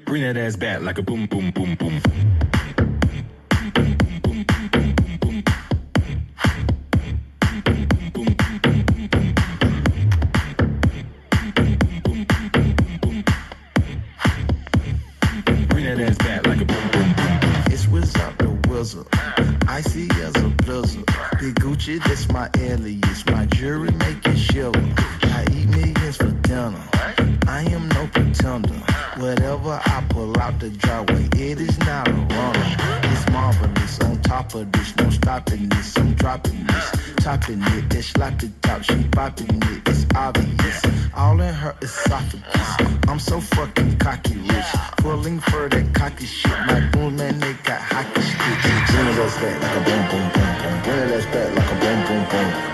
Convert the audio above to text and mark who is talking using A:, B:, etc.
A: Bring that ass back like a boom, boom, boom, boom. Bring that ass back like a boom, boom, boom.
B: It's Wizard the Wizard, icy as a blizzard. Big Gucci, that's my alias. My jewelry make it shiver. I eat millions for dinner. I am no pretender. Whatever I pull out the driveway, it is not a runner. It's marvelous. On top of this, no stopping this. I'm dropping this, topping it. That sloppy top, she popping it. It's obvious. All in her esophagus. I'm so fucking cocky rich. Pulling for that cocky shit. My boom man, they got hockey sticks. Bring it us back like a boom, boom, boom, boom. Bring it us back like a boom, boom, boom.